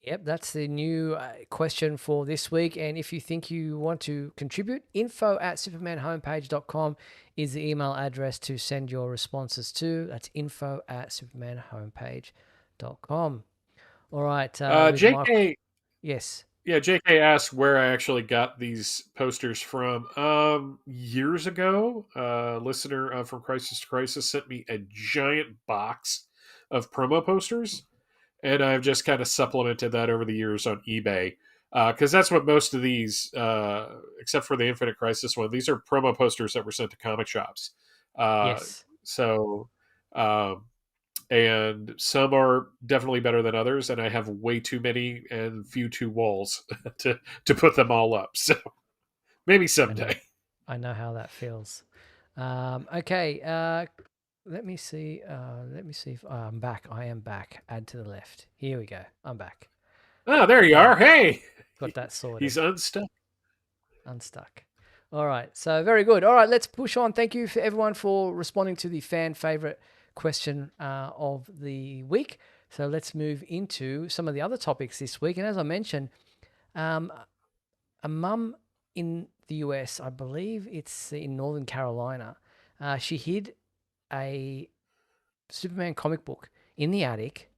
Yep, that's the new question for this week. And if you think you want to contribute, info@supermanhomepage.com is the email address to send your responses to. That's info@supermanhomepage.com. All right. JK. Yes. Yeah, JK asked where I actually got these posters from. Years ago, a listener from Crisis to Crisis sent me a giant box of promo posters, and I've just kind of supplemented that over the years on eBay, because that's what most of these, except for the Infinite Crisis one, these are promo posters that were sent to comic shops. Yes. So, and some are definitely better than others, and I have way too many and few too walls to put them all up. So maybe someday. I know how that feels. Okay. Let me see. If I'm back. I am back. Add to the left. Here we go. I'm back. Oh, there you are. Hey, got that sorted. He's unstuck. All right. So very good. All right. Let's push on. Thank you for everyone for responding to the fan favorite question of the week. So let's move into some of the other topics this week. And as I mentioned, a mum in the US, I believe it's in Northern Carolina, she hid a Superman comic book in the attic,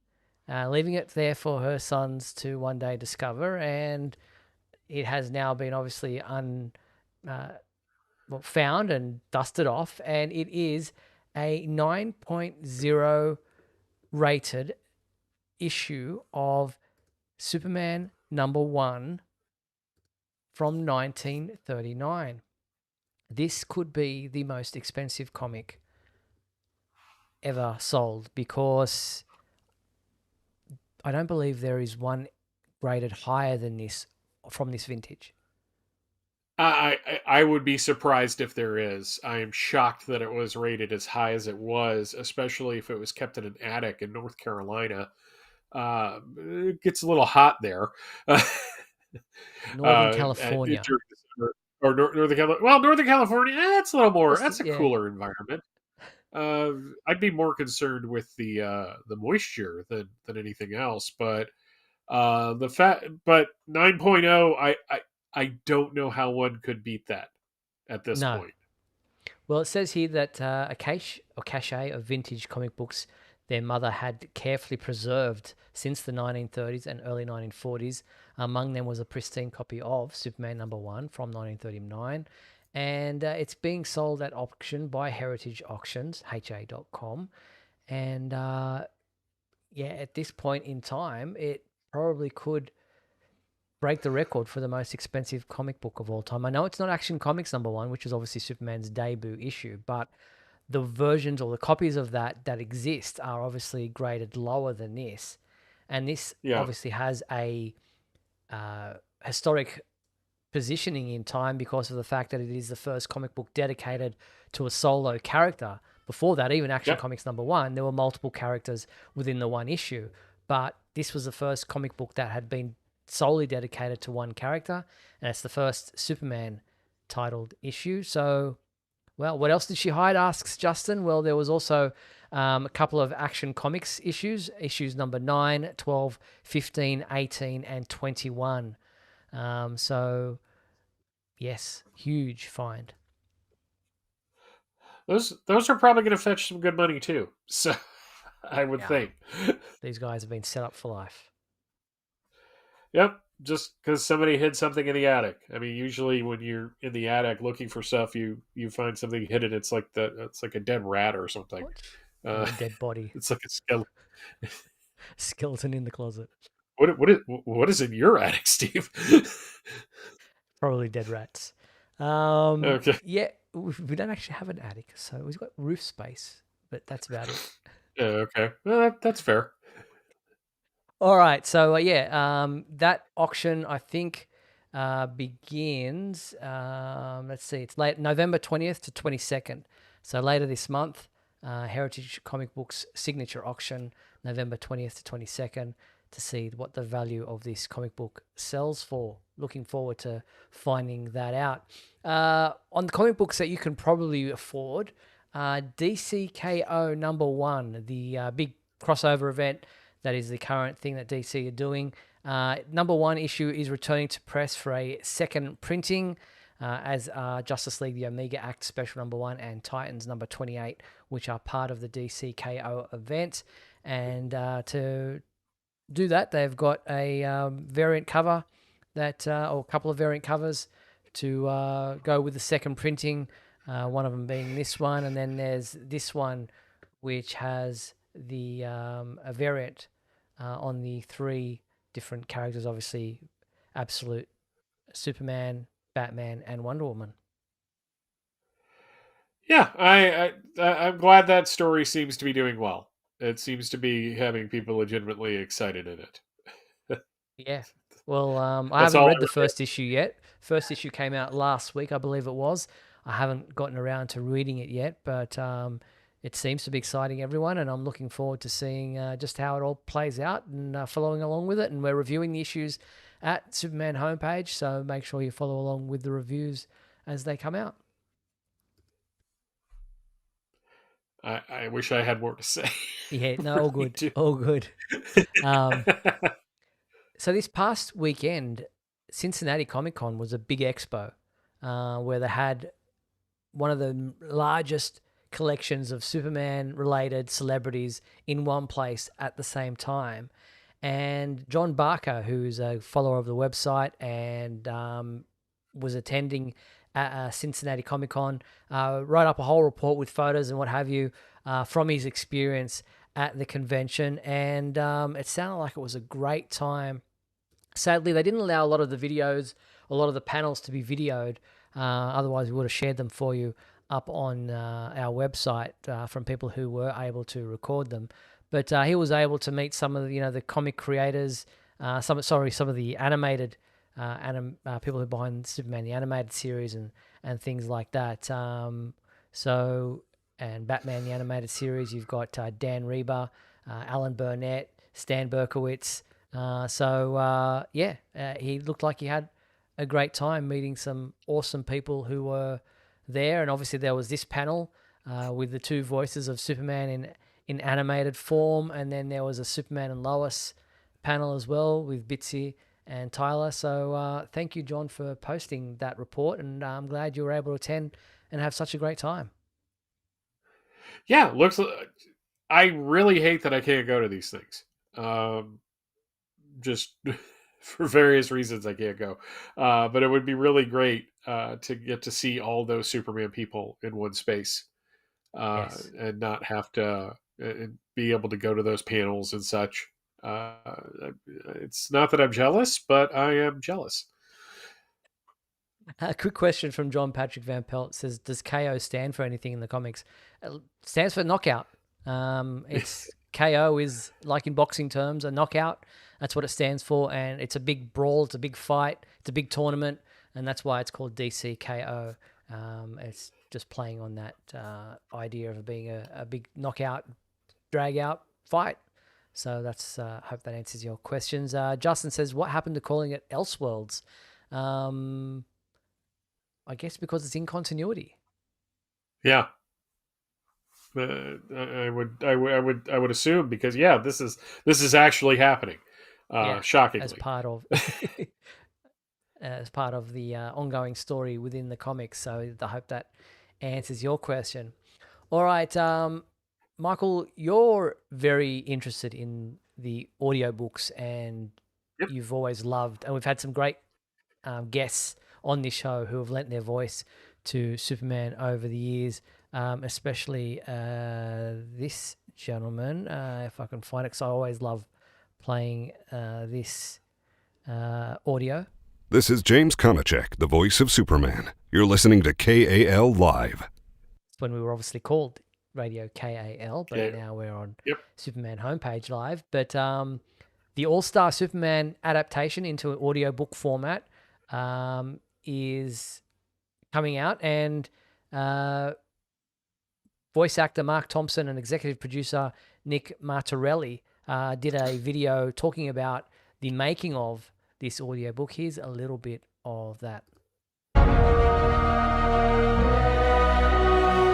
leaving it there for her sons to one day discover, and it has now been obviously found and dusted off, and it is a 9.0 rated issue of Superman #1 from 1939. This could be the most expensive comic ever sold, because I don't believe there is one rated higher than this from this vintage. I would be surprised if there is. I am shocked that it was rated as high as it was, especially if it was kept in an attic in North Carolina. It gets a little hot there. Northern California. Northern California. Well, Northern California, it's a little more. That's a cooler environment. I'd be more concerned with the moisture than anything else. But but 9.0, I don't know how one could beat that at this point. Well, it says here that a cache of vintage comic books their mother had carefully preserved since the 1930s and early 1940s. Among them was a pristine copy of Superman #1 from 1939. And it's being sold at auction by Heritage Auctions, ha.com. And at this point in time, it probably could break the record for the most expensive comic book of all time. I know it's not Action Comics #1, which is obviously Superman's debut issue, but the versions or the copies of that exist are obviously graded lower than this. And this obviously has a historic positioning in time because of the fact that it is the first comic book dedicated to a solo character. Before that, even Action Comics #1, there were multiple characters within the one issue, but this was the first comic book that had been solely dedicated to one character, and it's the first Superman titled issue. So, well, what else did she hide, asks Justin. Well, there was also a couple of Action Comics issues number 9, 12, 15, 18, and 21. So, yes, huge find. Those are probably going to fetch some good money too. So, I would think. These guys have been set up for life. Yep, just because somebody hid something in the attic. I mean, usually when you're in the attic looking for stuff, you find something hidden. It's like a dead rat or something. A dead body. It's like a skeleton. Skeleton in the closet. What is in your attic, Steve? Probably dead rats. Okay. Yeah, we don't actually have an attic, so we've got roof space, but that's about it. Okay, well, that's fair. All right, so that auction I think begins. Let's see, it's late November 20th to 22nd, so later this month. Heritage Comic Books signature auction, November 20th to 22nd, to see what the value of this comic book sells for. Looking forward to finding that out. On the comic books that you can probably afford, DCKO #1, the big crossover event that is the current thing that DC are doing. #1 issue is returning to press for a second printing, as Justice League The Omega Act Special #1 and Titans #28, which are part of the DCKO event. And to do that, they've got a variant cover or a couple of variant covers to go with the second printing. One of them being this one, and then there's this one, which has the a variant on the 3 different characters, obviously Absolute Superman, Batman, and Wonder Woman. Yeah, I'm glad that story seems to be doing well. It seems to be having people legitimately excited in it. Yeah. Well, I haven't read the first issue yet. First issue came out last week, I believe it was. I haven't gotten around to reading it yet, but it seems to be exciting everyone, and I'm looking forward to seeing just how it all plays out and following along with it. And we're reviewing the issues at Superman homepage, so make sure you follow along with the reviews as they come out. I wish I had more to say. Yeah, no, all good. All good. So this past weekend, Cincinnati Comic-Con was a big expo where they had one of the largest collections of Superman-related celebrities in one place at the same time. And John Barker, who's a follower of the website and was attending at Cincinnati Comic-Con, wrote up a whole report with photos and what have you from his experience at the convention. And it sounded like it was a great time. Sadly, they didn't allow a lot of the videos, a lot of the panels to be videoed. Otherwise, we would have shared them for you up on our website from people who were able to record them. But he was able to meet some of the, the comic creators, some of the animated people who are behind Superman the animated series and things like that. And Batman the animated series, you've got Dan Reba, Alan Burnett, Stan Berkowitz. He looked like he had a great time meeting some awesome people who were there. And obviously there was this panel with the 2 voices of Superman in animated form, and then there was a Superman and Lois panel as well with Bitsy and Tyler. So thank you, John, for posting that report, and I'm glad you were able to attend and have such a great time. Yeah, I really hate that I can't go to these things. Just for various reasons I can't go. But it would be really great to get to see all those Superman people in one space and not have to be able to go to those panels and such. Uh, it's not that I'm jealous, but I am jealous. A quick question from John Patrick Van Pelt says, does KO stand for anything in the comics? It stands for knockout. It's KO is, like in boxing terms, a knockout. That's what it stands for, and it's a big brawl, it's a big fight, it's a big tournament, and that's why it's called DC KO. It's just playing on that idea of being a big knockout, drag-out fight. So that's hope that answers your questions. Justin says, what happened to calling it Elseworlds? I guess because it's in continuity. Yeah. I would assume, because this is actually happening. Shockingly, as part of the ongoing story within the comics. So I hope that answers your question. All right, Michael, you're very interested in the audiobooks, and you've always loved, and we've had some great guests on this show who have lent their voice to Superman over the years, especially this gentleman, if I can find it, because I always love playing this audio. This is James Konachek, the voice of Superman. You're listening to KAL Live. It's when we were obviously called Radio KAL, but now we're on Superman Homepage Live. But the All-Star Superman adaptation into an audiobook format is coming out, and voice actor Mark Thompson and executive producer Nick Martorelli did a video talking about the making of this audiobook. Here's a little bit of that.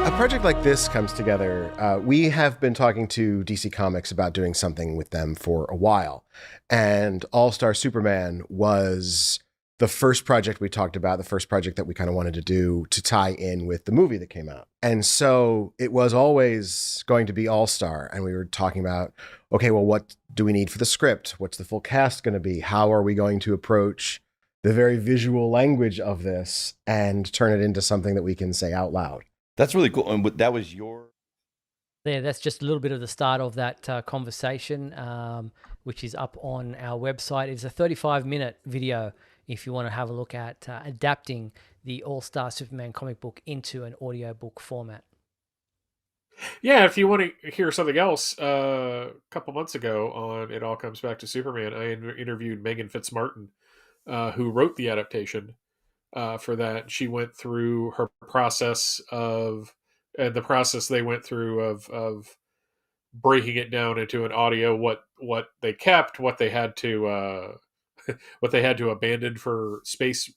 A project like this comes together. We have been talking to DC Comics about doing something with them for a while, and All-Star Superman was the first project we talked about, the first project that we kind of wanted to do to tie in with the movie that came out. And so it was always going to be All-Star. And we were talking about, okay, well, what do we need for the script? What's the full cast going to be? How are we going to approach the very visual language of this and turn it into something that we can say out loud? That's really cool. And that was your... Yeah, that's just a little bit of the start of that conversation, which is up on our website. It's a 35-minute video if you want to have a look at adapting the All-Star Superman comic book into an audiobook format. Yeah, if you want to hear something else, a couple months ago on It All Comes Back to Superman, I interviewed Megan Fitzmartin, who wrote the adaptation for that. She went through her process of, and the process they went through of breaking it down into an audio, what they kept, what they had to abandon for space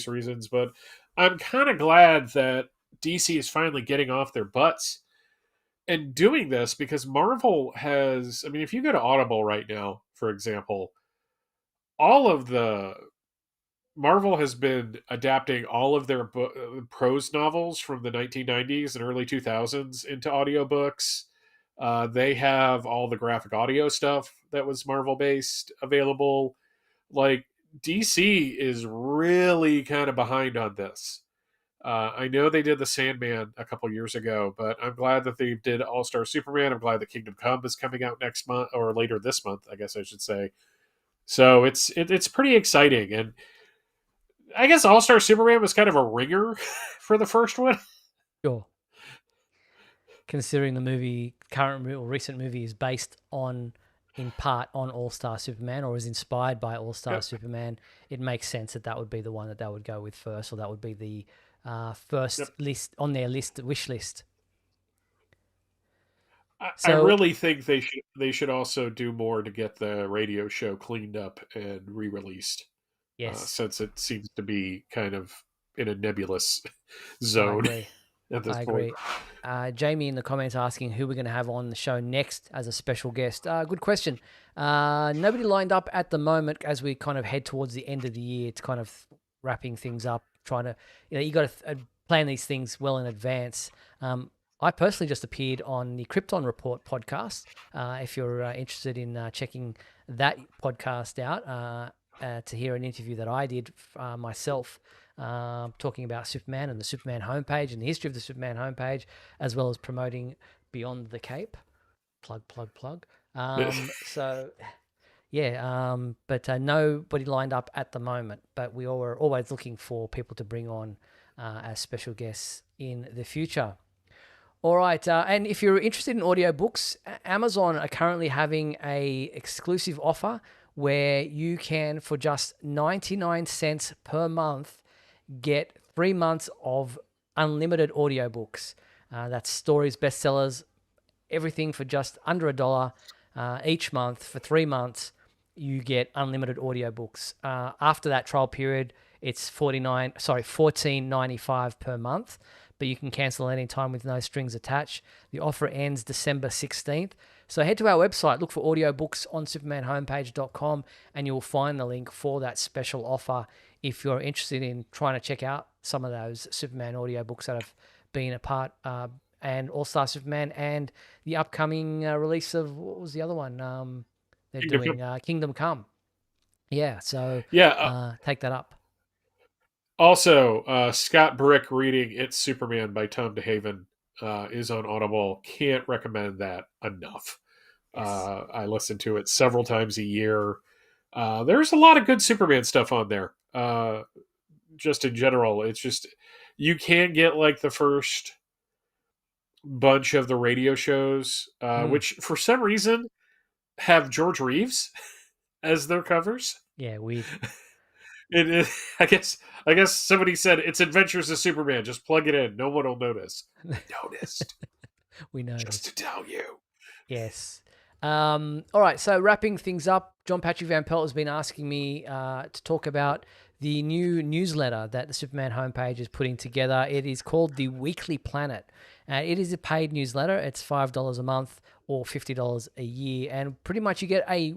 reasons. But I'm kind of glad that DC is finally getting off their butts and doing this, because Marvel has, I mean, if you go to Audible right now, for example, Marvel has been adapting all of their prose novels from the 1990s and early 2000s into audiobooks. They have all the graphic audio stuff that was Marvel based available. Like, DC is really kind of behind on this. I know they did the Sandman a couple years ago, but I'm glad that they did All-Star Superman. I'm glad that Kingdom Come is coming out next month, or later this month, I guess I should say. So it's pretty exciting. And I guess All-Star Superman was kind of a ringer for the first one. Sure. Considering the movie, recent movie is based on, in part, on All-Star Superman, or is inspired by All-Star Superman, it makes sense that would be the one that they would go with first, or that would be the first list on their wish list. I really think they should also do more to get the radio show cleaned up and re-released. Yes, since it seems to be kind of in a nebulous zone. At this point. Agree. Jamie in the comments asking who we're going to have on the show next as a special guest. Good question. Nobody lined up at the moment as we kind of head towards the end of the year. It's kind of wrapping things up, trying to, you got to plan these things well in advance. I personally just appeared on the Krypton Report podcast. If you're interested in checking that podcast out, to hear an interview that I did myself, talking about Superman and the Superman homepage and the history of the Superman homepage, as well as promoting Beyond the Cape. Plug. So But nobody lined up at the moment. But we are always looking for people to bring on as special guests in the future. All right, and if you're interested in audiobooks, Amazon are currently having a exclusive offer where you can, for just 99 cents per month, get 3 months of unlimited audiobooks. That's stories, bestsellers, everything for just under $1 each month. For 3 months, you get unlimited audiobooks. After that trial period, it's $14.95 per month, but you can cancel any time with no strings attached. The offer ends December 16th. So head to our website, look for audiobooks on supermanhomepage.com, and you'll find the link for that special offer if you're interested in trying to check out some of those Superman audiobooks that have been a part, and All-Star Superman, and the upcoming release of, what was the other one? They're doing Kingdom Come. Yeah, so take that up. Also, Scott Brick reading It's Superman by Tom DeHaven is on Audible. Can't recommend that enough. Yes. I listen to it several times a year. There's a lot of good Superman stuff on there. Just in general, it's just, you can't get like the first bunch of the radio shows, which for some reason have George Reeves as their covers. Yeah, weird. I guess somebody said it's Adventures of Superman. Just plug it in. No one will notice. We noticed. We know. Just to tell you. Yes. All right. So wrapping things up, John Patrick Van Pelt has been asking me to talk about the new newsletter that the Superman homepage is putting together. It is called The Weekly Planet. It is a paid newsletter. It's $5 a month or $50 a year. And pretty much you get a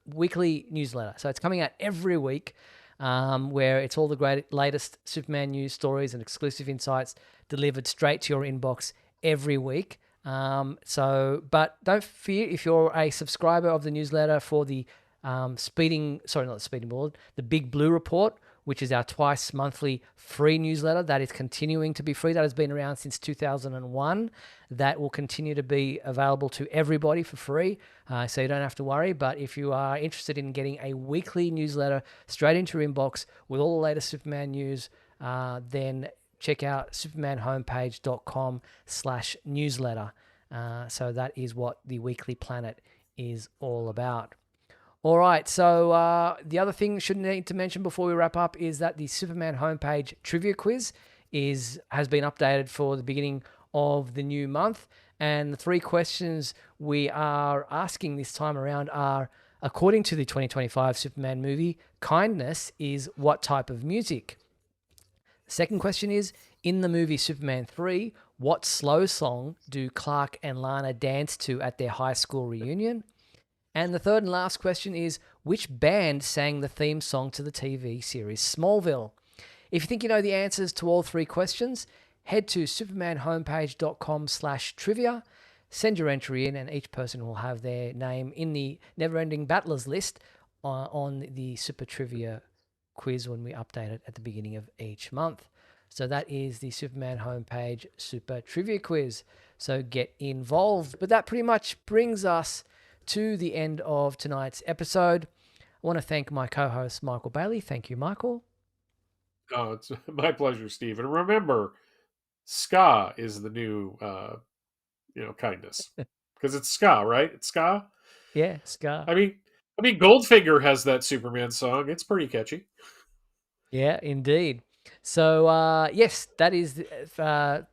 weekly newsletter. So it's coming out every week. Where it's all the latest Superman news stories and exclusive insights delivered straight to your inbox every week. But don't fear if you're a subscriber of the newsletter for the the Big Blue Report, which is our twice monthly free newsletter that is continuing to be free. That has been around since 2001. That will continue to be available to everybody for free, so you don't have to worry. But if you are interested in getting a weekly newsletter straight into your inbox with all the latest Superman news, then check out supermanhomepage.com/newsletter. So that is what the Weekly Planet is all about. All right, so the other thing we should need to mention before we wrap up is that the Superman homepage trivia quiz has been updated for the beginning of the new month, and the 3 questions we are asking this time around are, according to the 2025 Superman movie, kindness is what type of music? The second question is, in the movie Superman 3, what slow song do Clark and Lana dance to at their high school reunion? And the third and last question is, which band sang the theme song to the TV series Smallville? If you think you know the answers to all 3 questions, head to supermanhomepage.com/trivia, send your entry in, and each person will have their name in the Never-Ending Battlers list on the Super Trivia quiz when we update it at the beginning of each month. So that is the Superman homepage Super Trivia quiz. So get involved. But that pretty much brings us to the end of tonight's episode. I want to thank my co-host, Michael Bailey. Thank you, Michael. Oh, it's my pleasure, Steve. And remember, ska is the new, kindness. Because it's ska, right? It's ska? Yeah, ska. I mean, Goldfinger has that Superman song. It's pretty catchy. Yeah, indeed. So, yes, that is it for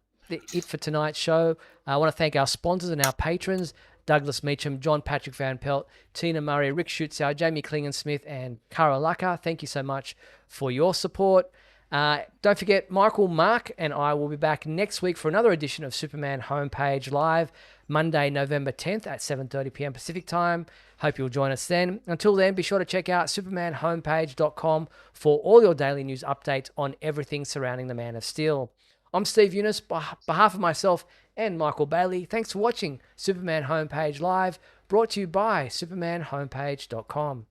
tonight's show. I want to thank our sponsors and our patrons, Douglas Meacham, John Patrick Van Pelt, Tina Murray, Rick Schutzow, Jamie Klingensmith, and Cara Laka. Thank you so much for your support. Don't forget, Michael, Mark, and I will be back next week for another edition of Superman Homepage Live, Monday, November 10th at 7:30 p.m. Pacific Time. Hope you'll join us then. Until then, be sure to check out supermanhomepage.com for all your daily news updates on everything surrounding the Man of Steel. I'm Steve Eunice, on behalf of myself and Michael Bailey. Thanks for watching Superman Homepage Live, brought to you by supermanhomepage.com.